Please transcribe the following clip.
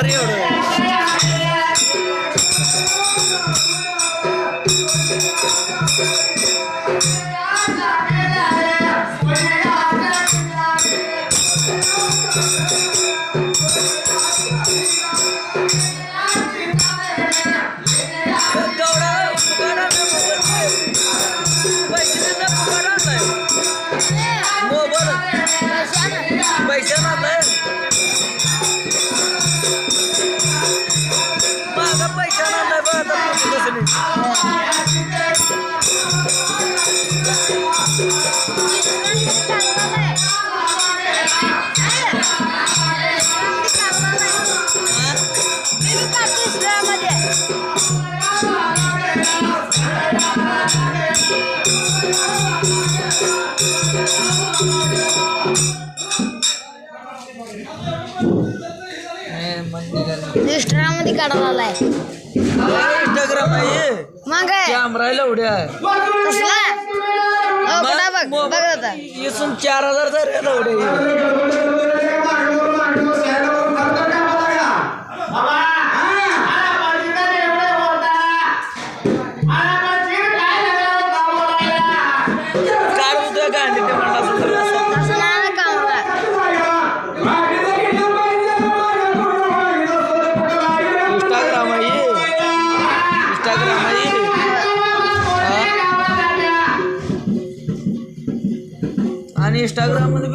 रे एवढं पैसे आणलाय माझा पैसा आणलाय बघ आता कसं इंस्टाग्राम मध्ये काढायला आलाय इंस्टाग्राम आहे मग कॅमेरा लवड्या कसला बघ आता इसून 4000 लवड्या आणि इंस्टाग्राम मध्ये